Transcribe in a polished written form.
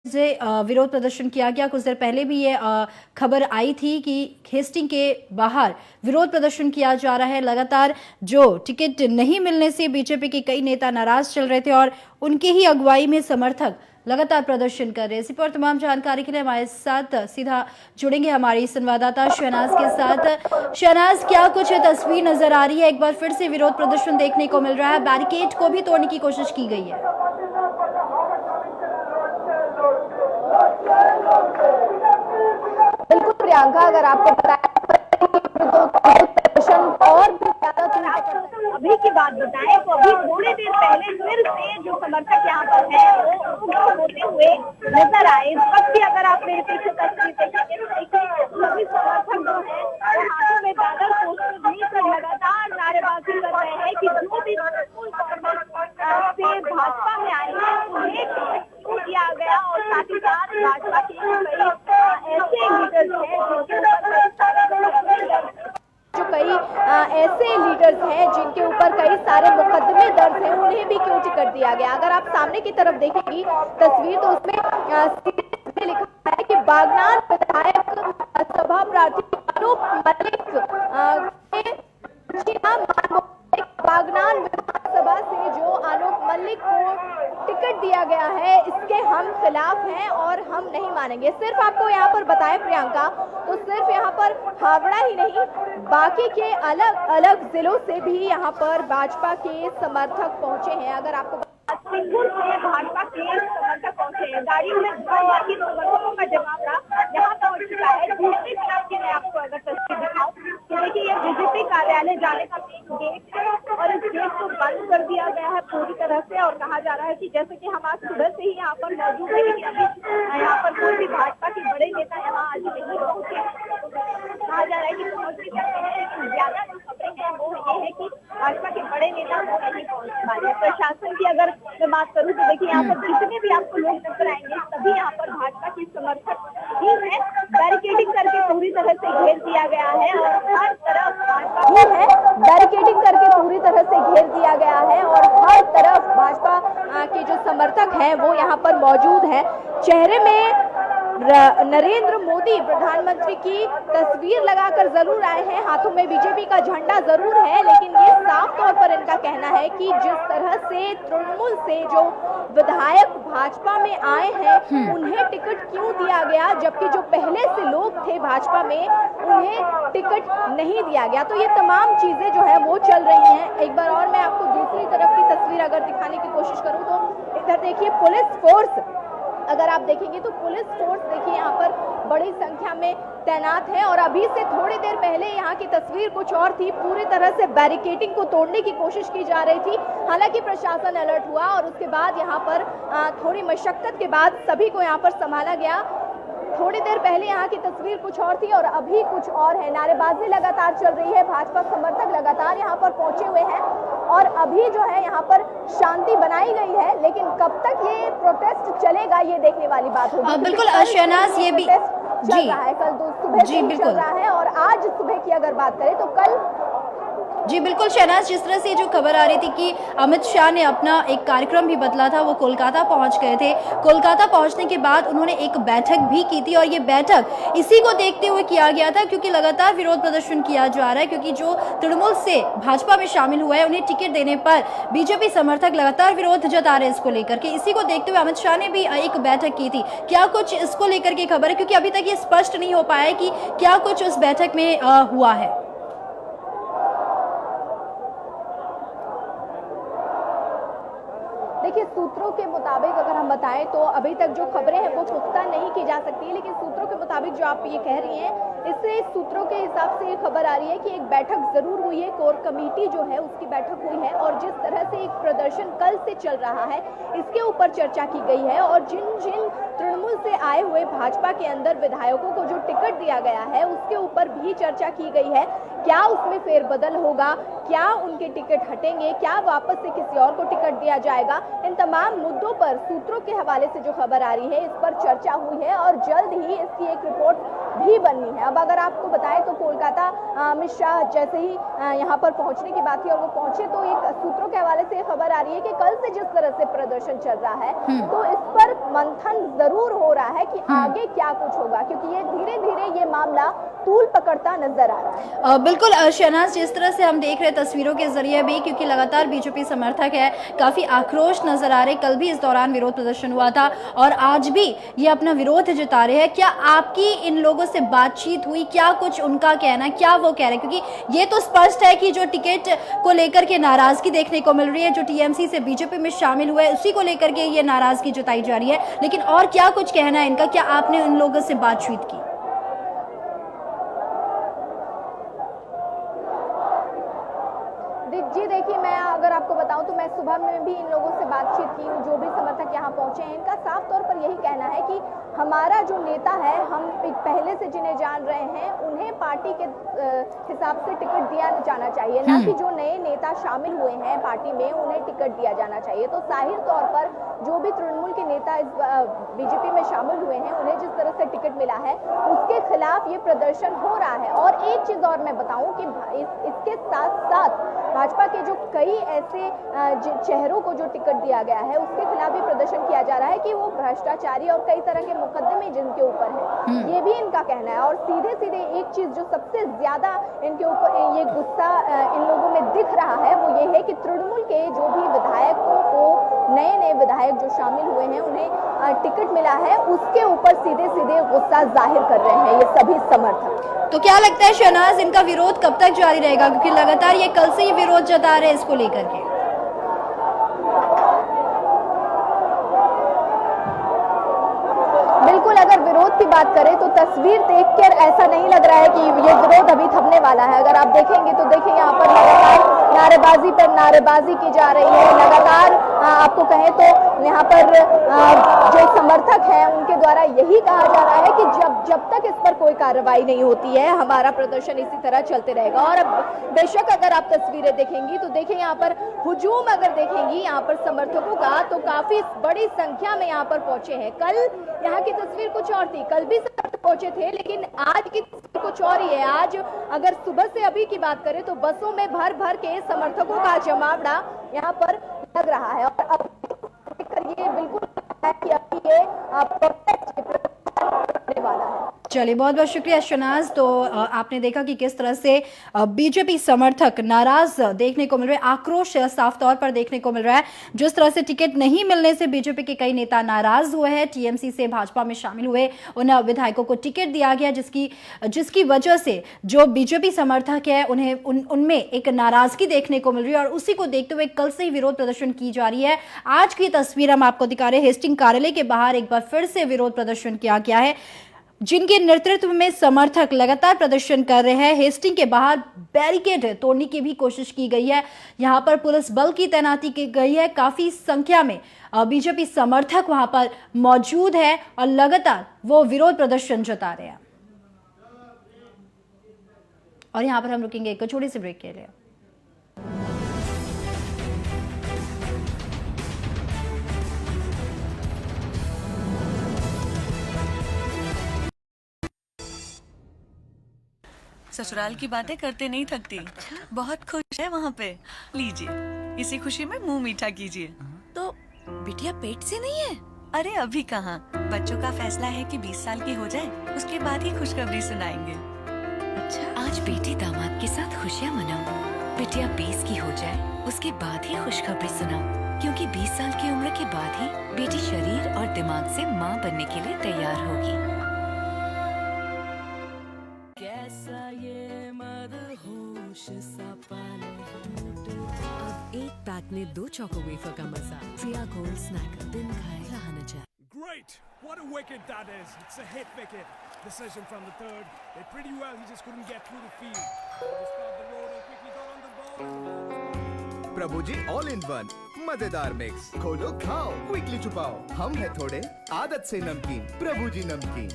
से विरोध प्रदर्शन किया गया। कुछ देर पहले भी ये खबर आई थी कि हेस्टिंग के बाहर विरोध प्रदर्शन किया जा रहा है। लगातार जो टिकट नहीं मिलने से बीजेपी के कई नेता नाराज चल रहे थे और उनके ही अगुवाई में समर्थक लगातार प्रदर्शन कर रहे हैं। इसी पर तमाम जानकारी के लिए हमारे साथ सीधा जुड़ेंगे हमारी संवाददाता शहनाज के साथ। शहनाज, क्या कुछ तस्वीर नजर आ रही है? एक बार फिर से विरोध प्रदर्शन देखने को मिल रहा है, बैरिकेड को भी तोड़ने की कोशिश की गई है। बिल्कुल प्रियंका, अगर आपको और भी ज्यादा अभी की बात बताएं तो अभी थोड़ी देर पहले फिर से जो समर्थक यहाँ पर है वो होते हुए नजर आए। इस वक्त भी अगर आप मेरे पीछे तस्वीर देखेंगे तो देखिए सभी समर्थक जो है वो हाथों में बैनर पोस्टर लेकर लगातार नारेबाजी कर रहे हैं कि जो भी से भाजपा में आए हैं उन्हें दिया गया और साथ ही साथ भाजपा के कई ऐसे लीडर्स हैं जिनके ऊपर कई सारे मुकदमे दर्ज हैं, उन्हें भी क्यों टिकट दिया गया। अगर आप सामने की तरफ देखेंगी तस्वीर तो उसमें लिखा है कि बागनान विधायक सभा प्रार्थी अनूप मलिक बागनान विधानसभा से जो अनूप मलिक को टिकट दिया गया है इसके हम खिलाफ हैं और हम नहीं मानेंगे। सिर्फ आपको यहाँ पर बताएं प्रियंका, तो सिर्फ यहाँ पर हावड़ा ही नहीं बाकी के अलग अलग जिलों से भी यहाँ पर भाजपा के समर्थक पहुंचे हैं। अगर आपको सिंगुर से भाजपा के समर्थक पहुंचे हैं, गाड़ी में बाकी समर्थकों का जवाब रहा यहाँ पहुंच चुका है। दूसरी तरफ की मैं आपको अगर तस्वीर दिखाऊं तो देखिए ये बीजेपी कार्यालय जाने का गेट है और इस गेट को बंद कर दिया गया है पूरी तरह से और कहा जा रहा है कि जैसे कि हम आज सुबह से ही यहाँ पर मौजूद है लेकिन अभी यहाँ पर कोई भी भाजपा के बड़े नेता यहाँ आज नहीं पहुंचे। कहा जा रहा है कि पहुंच भी सकते हैं लेकिन ज्यादा जो खबरें हैं वो ये है कि भाजपा के बड़े नेता वो नहीं पहुंच पा रहे। प्रशासन की अगर मैं बात करूं तो देखिए यहाँ पर जितने भी आपको लोग नजर आएंगे सभी यहाँ पर भाजपा के समर्थक ही है। बैरिकेडिंग करके पूरी तरह से घेर दिया गया है और हर तरफ भाजपा है, बैरिकेडिंग करके पूरी तरह से घेर दिया गया है और हर तरफ भाजपा के जो समर्थक हैं वो यहाँ पर मौजूद है। चेहरे में नरेंद्र मोदी प्रधानमंत्री की तस्वीर लगाकर जरूर आए हैं, हाथों में बीजेपी का झंडा जरूर है, लेकिन ये साफ तौर पर इनका कहना है कि जिस तरह से तृणमूल से जो विधायक भाजपा में आए हैं उन्हें टिकट क्यों दिया गया, जबकि जो पहले से लोग थे भाजपा में उन्हें टिकट नहीं दिया गया। तो ये तमाम चीजें जो है वो चल रही हैं। एक बार और मैं आपको दूसरी तरफ की तस्वीर अगर दिखाने की कोशिश करूं तो इधर देखिए पुलिस फोर्स, अगर आप देखेंगे तो पुलिस फोर्स देखिए यहाँ पर बड़ी संख्या में तैनात है और अभी से थोड़ी देर पहले यहाँ की तस्वीर कुछ और थी। पूरी तरह से बैरिकेडिंग को तोड़ने की कोशिश की जा रही थी, हालांकि प्रशासन अलर्ट हुआ और उसके बाद यहाँ पर थोड़ी मशक्कत के बाद सभी को यहाँ पर संभाला गया। थोड़ी देर पहले यहाँ की तस्वीर कुछ और थी और अभी कुछ और है। नारेबाजी लगातार चल रही है, भाजपा समर्थक लगातार यहाँ पर पहुंचे हुए हैं और अभी जो है यहाँ पर शांति बनाई गई है, लेकिन कब तक ये प्रोटेस्ट चलेगा ये देखने वाली बात होगी। बिल्कुल शहनाज, ये भी चल रहा है, कल सुबह से चल रहा है और आज सुबह की अगर बात करें तो कल जी बिल्कुल शहनाज, जिस तरह से जो खबर आ रही थी कि अमित शाह ने अपना एक कार्यक्रम भी बदला था, वो कोलकाता पहुंच गए थे। कोलकाता पहुंचने के बाद उन्होंने एक बैठक भी की थी और ये बैठक इसी को देखते हुए किया गया था क्योंकि लगातार विरोध प्रदर्शन किया जा रहा है, क्योंकि जो तृणमूल से भाजपा में शामिल हुआ है उन्हें टिकट देने पर बीजेपी समर्थक लगातार विरोध जता रहे हैं इसको लेकर के। इसी को देखते हुए अमित शाह ने भी एक बैठक की थी। क्या कुछ इसको लेकर के खबर है, क्योंकि अभी तक ये स्पष्ट नहीं हो पाया है कि क्या कुछ उस बैठक में हुआ है? देखिए सूत्रों के मुताबिक अगर हम बताएं तो अभी तक जो खबरें हैं वो पुख्ता नहीं की जा सकती, लेकिन सूत्रों के मुताबिक जो आप ये कह रही हैं इससे सूत्रों के हिसाब से ये खबर आ रही है कि एक बैठक जरूर हुई है, कोर कमेटी जो है उसकी बैठक हुई है और जिस तरह से एक प्रदर्शन कल से चल रहा है इसके ऊपर चर्चा की गई है और जिन जिन तृणमूल से आए हुए भाजपा के अंदर विधायकों को जो टिकट दिया गया है उसके ऊपर भी चर्चा की गई है। क्या उसमें फेरबदल होगा, क्या उनके टिकट हटेंगे, क्या वापस से किसी और को टिकट दिया जाएगा, इन तमाम मुद्दों पर सूत्रों के हवाले से जो खबर आ रही है इस पर चर्चा हुई है और जल्द ही इसकी एक रिपोर्ट भी बननी है। अब अगर आपको बताएं तो कोलकाता अमित शाह जैसे ही यहाँ पर पहुंचने की बात थी और वो पहुंचे तो एक सूत्रों के हवाले से खबर आ रही है कि कल से जिस तरह से प्रदर्शन चल रहा है तो इस पर मंथन जरूर हो रहा है कि आगे क्या कुछ होगा, क्योंकि ये धीरे धीरे ये मामला तूल पकड़ता नजर आ रहा है। बिल्कुल शहनाज, जिस तरह से हम देख रहे तस्वीरों के जरिए भी, क्योंकि लगातार बीजेपी समर्थक है, काफी आक्रोश नजर आ रहे। कल भी इस दौरान विरोध प्रदर्शन हुआ था और आज भी ये अपना विरोध जता रहे हैं। क्या आपकी इन लोगों से बातचीत हुई, क्या कुछ उनका कहना है, क्या वो कह रहे हैं? क्योंकि ये तो स्पष्ट है कि जो टिकट को लेकर के नाराजगी देखने को मिल रही है, जो टीएमसी से बीजेपी में शामिल हुए उसी को लेकर के ये नाराजगी जताई जा रही है, लेकिन और क्या कुछ कहना है इनका? क्या आपने उन लोगों से बातचीत की? जी देखिए, मैं अगर आपको बताऊं तो मैं सुबह में भी इन लोगों से बातचीत की हूँ, जो भी समर्थक यहाँ पहुंचे हैं। इनका साफ तौर पर यही कहना है कि हमारा जो नेता है, हम पहले से जिन्हें जान रहे हैं उन्हें पार्टी के हिसाब से टिकट दिया जाना चाहिए, ना कि जो नए नेता शामिल हुए हैं पार्टी में उन्हें टिकट दिया जाना चाहिए। तो जाहिर तौर पर जो भी तृणमूल के नेता इस बीजेपी में शामिल हुए हैं उन्हें जिस तरह से टिकट मिला है उसके खिलाफ ये प्रदर्शन हो रहा है। और एक चीज और मैं बताऊं कि इसके साथ साथ भाजपा के जो कई ऐसे चेहरों को जो टिकट दिया गया है उसके खिलाफ भी प्रदर्शन किया जा रहा है कि वो भ्रष्टाचारी और कई तरह के मुकदमे जिनके ऊपर है, ये भी इनका कहना है। और सीधे सीधे एक चीज जो सबसे ज्यादा इनके ऊपर ये गुस्सा इन लोगों में दिख रहा है वो ये है कि तृणमूल के जो भी विधायकों को, नए नए विधायक जो शामिल हुए हैं उन्हें टिकट मिला है, उसके ऊपर सीधे सीधे गुस्सा जाहिर कर रहे हैं ये सभी समर्थक। तो क्या लगता है शहनाज, इनका विरोध कब तक जारी रहेगा? क्योंकि लगातार ये कल से ही विरोध जता रहे हैं इसको लेकर के। बिल्कुल, अगर विरोध की बात करें तो तस्वीर देखकर ऐसा नहीं लग रहा है कि ये विरोध अभी थमने वाला है। अगर आप देखेंगे तो देखिए यहाँ पर लगातार नारेबाजी पर नारेबाजी की जा रही है। लगातार आपको कहें तो यहाँ पर जो समर्थक हैं उनके द्वारा यही कहा जा रहा है कि जब तक इस पर कोई कार्रवाई नहीं होती है हमारा प्रदर्शन इसी तरह चलते रहेगा। और अब बेशक अगर आप तस्वीरें देखेंगी तो देखिए यहाँ पर हुजूम अगर देखेंगी यहाँ पर समर्थकों का तो काफी बड़ी संख्या में यहाँ पर पहुंचे हैं। कल यहाँ की तस्वीर कुछ और थी, कल भी समर्थक पहुंचे थे, लेकिन आज की तस्वीर कुछ और ही है। आज अगर सुबह से अभी की बात करें तो बसों में भर भर के समर्थकों का जमावड़ा यहाँ पर लग रहा है। और अब ये बिल्कुल है कि अभी ये करने वाला है। चलिए, बहुत बहुत शुक्रिया शहनाज। तो आपने देखा कि किस तरह से बीजेपी समर्थक नाराज देखने को मिल रहे हैं, आक्रोश साफ तौर पर देखने को मिल रहा है। जिस तरह से टिकट नहीं मिलने से बीजेपी के कई नेता नाराज हुए हैं, टीएमसी से भाजपा में शामिल हुए उन विधायकों को टिकट दिया गया, जिसकी वजह से जो बीजेपी समर्थक है उन्हें उनमें एक नाराजगी देखने को मिल रही है। और उसी को देखते हुए कल से ही विरोध प्रदर्शन की जा रही है। आज की तस्वीर हम आपको दिखा रहे हैं, हेस्टिंग कार्यालय के बाहर एक बार फिर से विरोध प्रदर्शन किया गया है, जिनके नेतृत्व में समर्थक लगातार प्रदर्शन कर रहे हैं। हेस्टिंग के बाहर बैरिकेड तोड़ने की भी कोशिश की गई है, यहां पर पुलिस बल की तैनाती की गई है। काफी संख्या में बीजेपी समर्थक वहां पर मौजूद है और लगातार वो विरोध प्रदर्शन जता रहे हैं। और यहां पर हम रुकेंगे एक छोटे से ब्रेक के लिए। ससुराल की बातें करते नहीं थकती। बहुत खुश है वहाँ पे। लीजिए, इसी खुशी में मुंह मीठा कीजिए। तो बिटिया पेट से नहीं है? अरे अभी कहाँ, बच्चों का फैसला है कि 20 साल की हो जाए, उसके बाद ही खुशखबरी सुनाएंगे। अच्छा, आज बेटी दामाद के साथ खुशियाँ मनाओ। बिटिया 20 की हो जाए, उसके बाद ही खुशखबरी सुनाओ, क्योंकि 20 साल की उम्र के बाद ही बेटी शरीर और दिमाग से माँ बनने के लिए तैयार होगी। अब एक पैक में 2 चोको वेफर का मजा। प्रिया गोल्ड स्नैक, दिन खाए रहना चाहे। Great! What a wicket that is. It's a hit wicket. Decision from the third. Did pretty well, he just couldn't get through the field. He just got the road and quickly got on the ball. Prabhu ji all in one मजेदार mix, खोलो खाओ quickly छुपाओ, हम है थोड़े आदत से नमकीन, प्रभु जी नमकीन।